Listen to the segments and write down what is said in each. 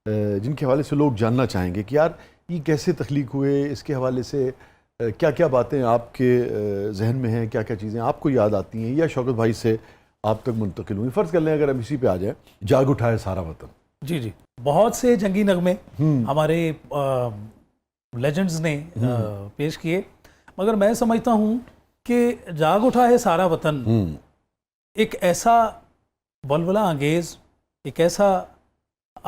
جن کے حوالے سے لوگ جاننا چاہیں گے کہ یار یہ کیسے تخلیق ہوئے، اس کے حوالے سے کیا کیا باتیں آپ کے ذہن میں ہیں، کیا کیا چیزیں آپ کو یاد آتی ہیں یا شوکت بھائی سے آپ تک منتقل ہوئی؟ فرض کر لیں اگر ہم اسی پہ آ جائیں، جاگ اٹھائے سارا وطن۔ جی جی، بہت سے جنگی نغمے ہمارے لیجنڈز نے پیش کیے، مگر میں سمجھتا ہوں کہ جاگ اٹھا ہے سارا وطن ایک ایسا ولولہ انگیز، ایک ایسا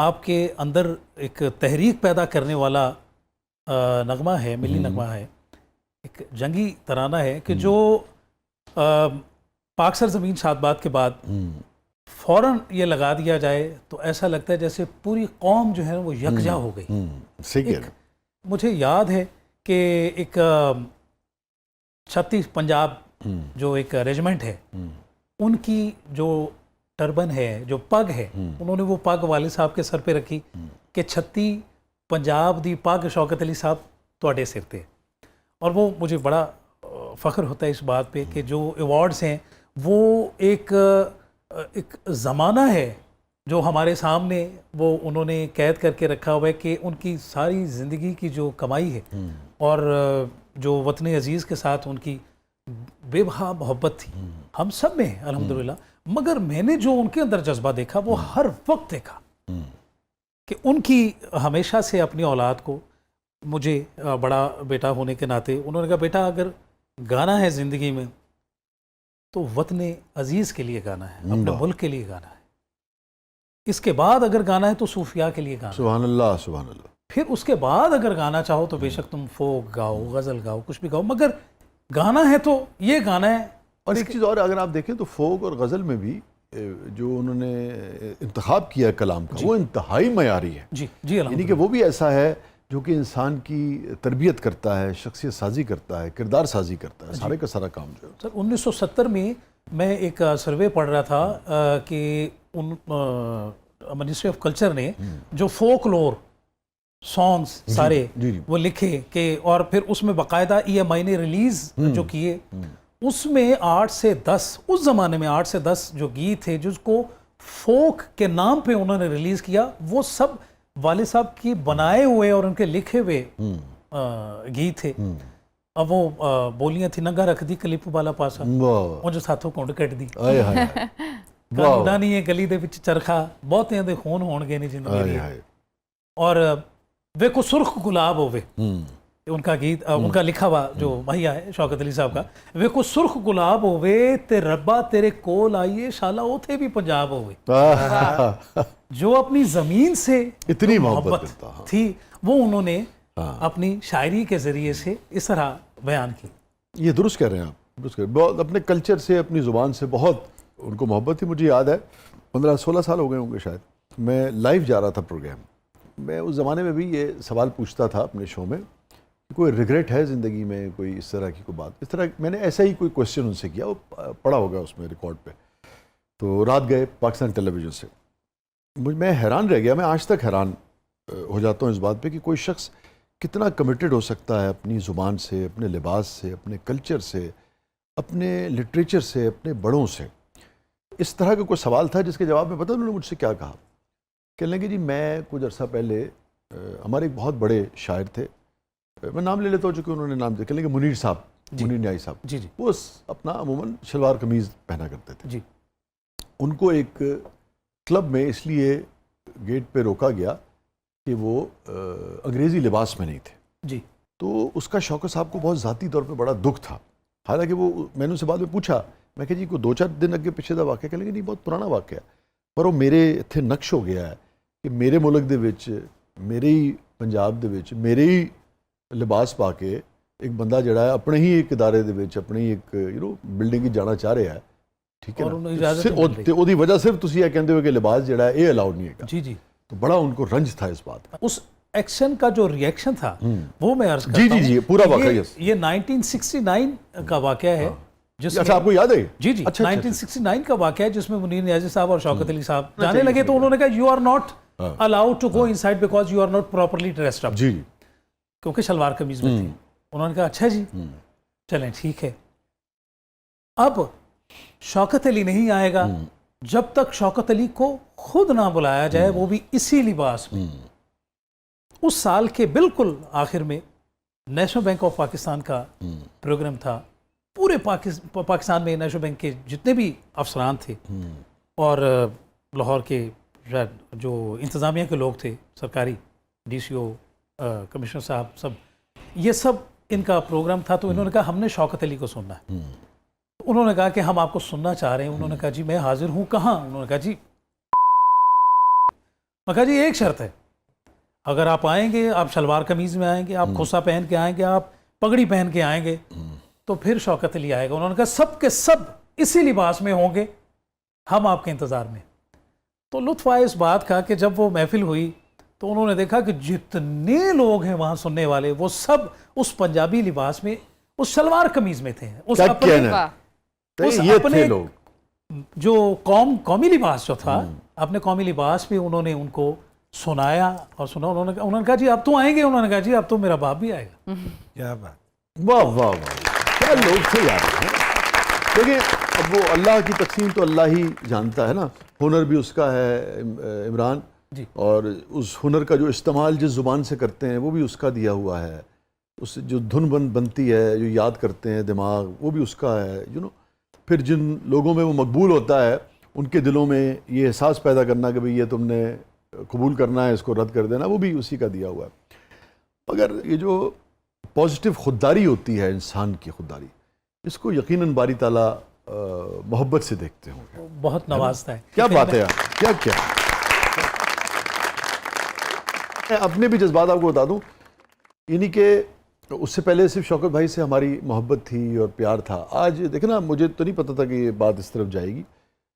آپ کے اندر ایک تحریک پیدا کرنے والا نغمہ ہے، ملی نغمہ ہے، ایک جنگی ترانہ ہے کہ جو پاک سرزمین شادباد کے بعد فوراً یہ لگا دیا جائے تو ایسا لگتا ہے جیسے پوری قوم جو ہے وہ یکجا ہو گئی۔ مجھے یاد ہے کہ ایک 36 پنجاب جو ایک ریجمنٹ ہے، ان کی جو ٹربن ہے، جو پگ ہے، انہوں نے وہ پگ والد صاحب کے سر پہ رکھی کہ 36 پنجاب دی پگ شوکت علی صاحب تواڈے سر تے، اور وہ مجھے بڑا فخر ہوتا ہے اس بات پہ کہ جو ایوارڈز ہیں وہ ایک زمانہ ہے جو ہمارے سامنے وہ انہوں نے قید کر کے رکھا ہوا ہے کہ ان کی ساری زندگی کی جو کمائی ہے اور جو وطن عزیز کے ساتھ ان کی بے بہا محبت تھی ہم سب میں ہے الحمدللہ، مگر میں نے جو ان کے اندر جذبہ دیکھا وہ ہر وقت دیکھا کہ ان کی ہمیشہ سے اپنی اولاد کو، مجھے بڑا بیٹا ہونے کے ناطے انہوں نے کہا بیٹا اگر گانا ہے زندگی میں تو وطن عزیز کے لیے گانا ہے، اپنے ملک کے لیے گانا ہے، اس کے بعد اگر گانا ہے تو صوفیاء کے لیے گانا ہے، سبحان اللہ سبحان اللہ، پھر اس کے بعد اگر گانا چاہو تو بے شک تم فوک گاؤ، غزل گاؤ، کچھ بھی گاؤ، مگر گانا ہے تو یہ گانا ہے۔ اور ایک چیز اور اگر آپ دیکھیں تو فوک اور غزل میں بھی جو انہوں نے انتخاب کیا کلام کا وہ انتہائی معیاری ہے، جی جی، یعنی کہ وہ بھی ایسا ہے جو کہ انسان کی تربیت کرتا ہے، شخصیت سازی کرتا ہے، کردار سازی کرتا ہے، سارے کا سارا کام جو ہے۔ سر 1970 میں میں ایک سروے پڑھ رہا تھا کہ منسٹری آف کلچر نے جو فوک لور سانگز سارے وہ لکھے کہ، اور پھر اس میں باقاعدہ EMI نے ریلیز جو کیے، اس میں 8 سے 10 اس زمانے میں 8 سے 10 جو گیت تھے جس کو فوک کے نام پہ انہوں نے ریلیز کیا، وہ سب والد صاحب کی بنائے ہوئے اور ان کے لکھے ہوئے گیت تھے۔ اب وہ بولیاں تھی ننگا رکھ دی کلپ والا پاسا، وہ جو ساتھوں کونڈ کٹ دی، کانڈا نہیں ہے گلی دے وچ چرخا، بہتیاں دے خون ہون گے نہیں زندگی دی، اور ویکو سرخ گلاب ہوئے، ان کا گیت، ان کا لکھا ہوا جو بھائیا ہے شوکت علی صاحب کا، ویکو سرخ گلاب ہوئے تے ربا تیرے کول آئیے شالا اوتھے بھی پنجاب ہوئے، جو اپنی زمین سے اتنی محبت تھی وہ انہوں نے اپنی شاعری کے ذریعے سے اس طرح بیان کی۔ یہ درست کہہ رہے ہیں آپ، درست کہہ رہے ہیں، بہت اپنے کلچر سے، اپنی زبان سے بہت ان کو محبت تھی۔ مجھے یاد ہے 15-16 سال ہو گئے ہوں گے شاید، میں لائیو جا رہا تھا پروگرام، میں اس زمانے میں بھی یہ سوال پوچھتا تھا اپنے شو میں کہ کوئی ریگریٹ ہے زندگی میں، کوئی اس طرح کی کوئی بات، اس طرح میں نے ایسا ہی کوئی کویسچن ان سے کیا، وہ پڑا ہوگا اس میں ریکارڈ پہ۔ تو رات گئے پاکستان ٹیلی ویژن سے، میں حیران رہ گیا، میں آج تک حیران ہو جاتا ہوں اس بات پہ کہ کوئی شخص کتنا کمیٹڈ ہو سکتا ہے اپنی زبان سے، اپنے لباس سے، اپنے کلچر سے، اپنے لٹریچر سے، اپنے بڑوں سے۔ اس طرح کا کوئی سوال تھا جس کے جواب میں پتہ انہوں نے مجھ سے کیا کہا، کہنے لگے جی میں کچھ عرصہ پہلے، ہمارے ایک بہت بڑے شاعر تھے، میں نام لے لیتا ہوں چونکہ انہوں نے نام دیا، کہنے لگے منیر صاحب، منیر نیائی صاحب، وہ اپنا عموماً شلوار قمیض پہنا کرتے تھے، ان کو ایک کلب میں اس لیے گیٹ پہ روکا گیا کہ وہ انگریزی لباس میں نہیں تھے، تو اس کا شوکت صاحب کو بہت ذاتی طور پہ بڑا دکھ تھا، حالانکہ وہ میں نے ان سے بعد میں پوچھا، میں کہ جی کوئی 2-4 دن اگے پیچھے دا واقعہ، کہنے لگے نہیں بہت پرانا واقعہ ہے، پر وہ میرے اتنے نقش ہو گیا ہے کہ میرے ملک دے وچ، میرے ہی پنجاب دے وچ، میرے ہی لباس پا کے ایک بندہ جڑا ہے اپنے ہی ایک ادارے دے وچ، اپنے ہی ایک بلڈنگ جانا چاہ رہا ہے، ٹھیک ہے نا، وہ دی وجہ صرف تسی یہ کہندے ہو کہ لباس جڑا ہے یہ الاؤڈ نہیں ہے، تو بڑا ان کو رنج تھا اس بات کا۔ اس ایکشن کا جو ری ایکشن تھا وہ میں عرض کرتا ہوں، جی پورا واقعہ یہ 1969 کا واقعہ ہے، جس اچھا آپ کو یاد ہے؟ جی 1969 کا واقعہ ہے جس میں منیر نیازی صاحب اور شوکت علی صاحب جانے لگے تو انہوں نے کہا you are not allowed to go inside because you are not properly dressed up, کیونکہ شلوار قمیض میں تھی۔ انہوں نے کہا اچھا جی چلیں ٹھیک ہے، اب شوکت علی نہیں آئے گا، جب تک شوکت علی کو خود نہ بلایا جائے وہ بھی اسی لباس میں. اس سال کے بالکل آخر میں نیشنل بینک آف پاکستان کا پروگرام تھا. پورے پاکستان میں نیشنل بینک کے جتنے بھی افسران تھے اور لاہور کے جو انتظامیہ کے لوگ تھے, سرکاری ڈی سی او, کمشنر صاحب, سب یہ سب ان کا پروگرام تھا. تو انہوں نے کہا ہم نے شوکت علی کو سننا ہے. انہوں نے کہا کہ ہم آپ کو سننا چاہ رہے ہیں. انہوں نے کہا جی میں حاضر ہوں. کہاں؟ انہوں نے کہا جی, میں کہا جی ایک شرط ہے, اگر آپ آئیں گے, آپ شلوار قمیض میں آئیں گے, آپ کھوسا پہن کے آئیں گے, آپ پگڑی پہن کے آئیں گے, تو پھر شوکت علی آئے گا. انہوں نے کہا سب کے سب اسی لباس میں ہوں گے, ہم آپ کے انتظار میں. تو لطف آیا اس بات کا کہ جب وہ محفل ہوئی تو انہوں نے دیکھا کہ جتنے لوگ ہیں وہاں سننے والے وہ سب اس پنجابی لباس میں, اس شلوار قمیض میں تھے. یہ تھے لوگ جو قومی لباس جو تھا, اپنے قومی لباس میں انہوں نے ان کو سنایا اور سنا. انہوں نے کہا جی اب تو آئیں گے. انہوں نے کہا جی اب تو میرا باپ بھی آئے گا. کیا بات, واہ واہ واہ, کیا لوگ تھے یار. دیکھیں اب وہ اللہ کی تقسیم تو اللہ ہی جانتا ہے نا. ہنر بھی اس کا ہے عمران جی, اور اس ہنر کا جو استعمال جس زبان سے کرتے ہیں وہ بھی اس کا دیا ہوا ہے. اس جو دھن بنتی ہے, جو یاد کرتے ہیں دماغ, وہ بھی اس کا ہے. پھر جن لوگوں میں وہ مقبول ہوتا ہے ان کے دلوں میں یہ احساس پیدا کرنا کہ بھئی یہ تم نے قبول کرنا ہے, اس کو رد کر دینا, وہ بھی اسی کا دیا ہوا ہے. مگر یہ جو پازیٹیو خودداری ہوتی ہے, انسان کی خودداری, اس کو یقیناً باری تعالیٰ محبت سے دیکھتے ہوں گے. بہت نوازتا ہے. کیا بات ہے یار, کیا کیا. میں اپنے بھی جذبات آپ کو بتا دوں, یعنی کہ اس سے پہلے صرف شوکت بھائی سے ہماری محبت تھی اور پیار تھا. آج دیکھیں نا, مجھے تو نہیں پتا تھا کہ یہ بات اس طرف جائے گی,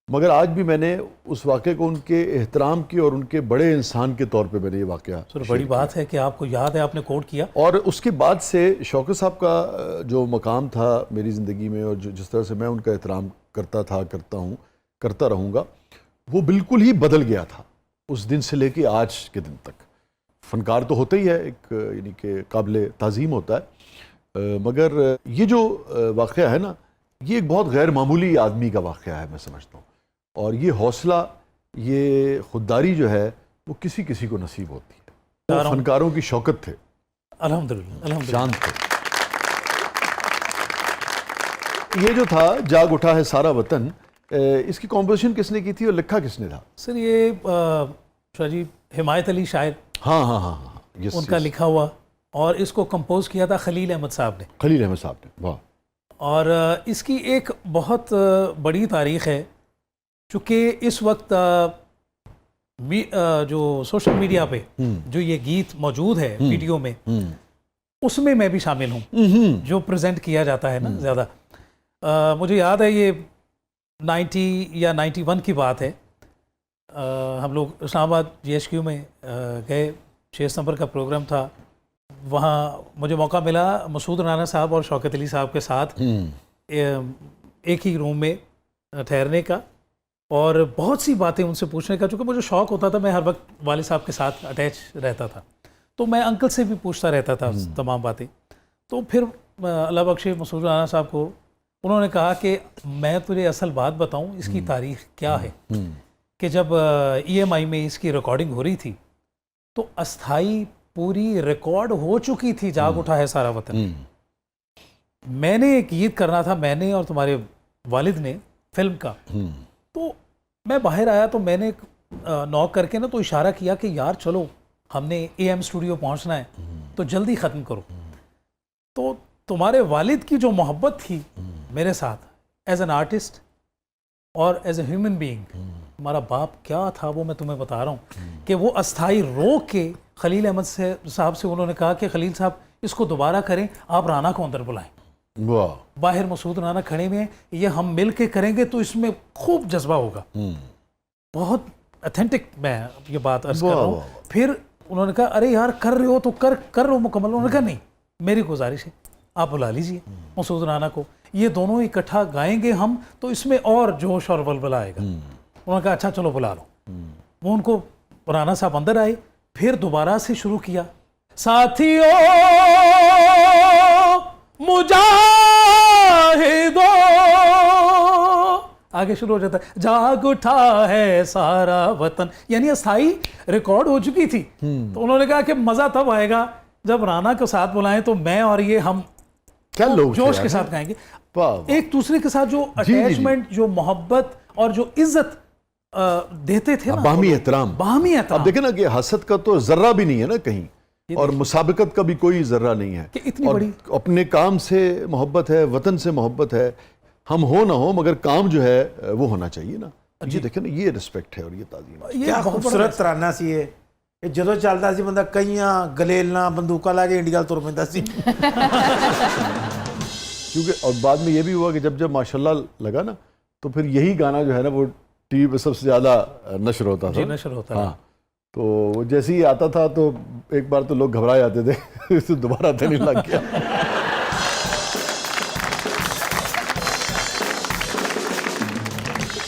مگر آج بھی میں نے اس واقعے کو ان کے احترام کی اور ان کے بڑے انسان کے طور پہ میں نے یہ واقعہ. سر بڑی بات ہے کہ آپ کو یاد ہے, آپ نے کوٹ کیا. اور اس کے بعد سے شوکت صاحب کا جو مقام تھا میری زندگی میں, اور جس طرح سے میں ان کا احترام کرتا تھا, کرتا ہوں, کرتا رہوں گا, وہ بالکل ہی بدل گیا تھا اس دن سے لے کے آج کے دن تک. فنکار تو ہوتا ہی ہے ایک, یعنی کہ قابل تعظیم ہوتا ہے, مگر یہ جو واقعہ ہے نا, یہ ایک بہت غیر معمولی آدمی کا واقعہ ہے میں سمجھتا ہوں. اور یہ حوصلہ, یہ خودداری جو ہے وہ کسی کسی کو نصیب ہوتی ہے. وہ فنکاروں کی شوکت تھے, الحمدللہ شان تھے. یہ جو تھا جاگ اٹھا ہے سارا وطن, اس کی کمپوزیشن کس نے کی تھی اور لکھا کس نے تھا؟ سر یہ شاہ جی حمایت علی شاعر, ہاں ہاں ہاں ہاں, ان کا لکھا ہوا, اور اس کو کمپوز کیا تھا خلیل احمد صاحب نے. خلیل احمد صاحب نے, واہ. اور اس کی ایک بہت بڑی تاریخ ہے, چونکہ اس وقت جو سوشل میڈیا پہ جو یہ گیت موجود ہے ویڈیو میں, اس میں میں بھی شامل ہوں, جو پریزنٹ کیا جاتا ہے نا زیادہ. مجھے یاد ہے یہ 90 یا 91 کی بات ہے. ہم لوگ اسلام آباد جی ایچ کیو میں گئے, 6 ستمبر کا پروگرام تھا. وہاں مجھے موقع ملا مسعود رانا صاحب اور شوکت علی صاحب کے ساتھ ایک ہی روم میں ٹھہرنے کا, اور بہت سی باتیں ان سے پوچھنے کا. چونکہ مجھے شوق ہوتا تھا, میں ہر وقت والد صاحب کے ساتھ اٹیچ رہتا تھا, تو میں انکل سے بھی پوچھتا رہتا تھا تمام باتیں. تو پھر اللہ بخشے مسعود رانا صاحب کو انہوں نے کہا کہ میں تجھے اصل بات بتاؤں, اس کی تاریخ کیا ہے, کہ جب ای ایم آئی میں اس کی ریکارڈنگ ہو رہی تھی تو استھائی پوری ریکارڈ ہو چکی تھی جاگ اٹھا ہے سارا وطن. میں نے ایک گیت کرنا تھا, میں نے اور تمہارے والد نے, فلم کا. تو میں باہر آیا تو میں نے نوک کر کے نا تو اشارہ کیا کہ یار چلو ہم نے اے ایم اسٹوڈیو پہنچنا ہے تو جلدی ختم کرو. تو تمہارے والد کی جو محبت تھی میرے ساتھ ایز این آرٹسٹ اور ایز اے ہیومن بینگ, ہمارا باپ کیا تھا وہ میں تمہیں بتا رہا ہوں, کہ وہ استھائی روک کے خلیل احمد صاحب سے انہوں نے کہا کہ خلیل صاحب اس کو دوبارہ کریں, آپ رانا کو اندر بلائیں. باہر مسعود رانا کھڑے ہوئے ہیں, یہ ہم مل کے کریں گے تو اس میں خوب جذبہ ہوگا. بہت اتھینٹک میں یہ بات عرض کر رہا ہوں. پھر انہوں نے کہا ارے یار کر رہے ہو تو کر رہے ہو مکمل. انہوں نے کہا نہیں, میری گزارش ہے آپ بلا لیجئے مسعود رانا کو, یہ دونوں اکٹھا گائیں گے ہم تو اس میں اور جوش اور ولولہ آئے گا. انہوں نے کہا اچھا چلو بلا لو. وہ ان کو رانا صاحب اندر آئے, پھر دوبارہ سے شروع کیا, ساتھیو مجاہدو آگے شروع ہو جاتا ہے جاگ اٹھا ہے سارا وطن، یعنی استھائی ریکارڈ ہو چکی تھی. تو انہوں نے کہا کہ مزہ تب آئے گا جب رانا کو ساتھ بلائیں تو میں اور یہ ہم کیا لوگ جوش کے ساتھ گائیں گے. واہ ایک دوسرے کے ساتھ جو اٹیچمنٹ، جو محبت اور جو عزت دیتے تھے نا، باہمی احترام. باہمی احترام. اب دیکھیں نا کہ حسد کا تو ذرہ بھی نہیں ہے نا کہیں، اور مسابقت کا بھی کوئی ذرہ نہیں ہے. کہ اتنی اور بڑی اپنے کام سے محبت ہے، وطن سے محبت ہے، ہم ہو نہ ہو مگر کام جو ہے وہ ہونا چاہیے نا. یہ دیکھیں نا، یہ رسپیکٹ ہے اور یہ تعظیم ہے. یہ کیا بہت بڑا خوبصورت ترانہ سی ہے. ਇਹ ਜਦੋਂ ਚੱਲਦਾ ਸੀ ਬੰਦਾ ਕਈਆਂ ਗਲੇਲਾਂ ਬੰਦੂਕਾਂ ਲਾ ਕੇ ਇੰਡੀਆ ਤੁਰ ਪੈਂਦਾ ਸੀ. کیونکہ اور بعد میں یہ بھی ہوا کہ جب جب ماشاءاللہ لگا نا تو پھر یہی گانا جو ہے نا وہ ٹی وی پہ سب سے زیادہ نشر ہوتا تھا. جی نشر ہوتا ہے. ہاں تو وہ جیسے ہی آتا تھا تو ایک بار تو لوگ گھبرا جاتے تھے دوبارہ آتے نہیں لگ گیا.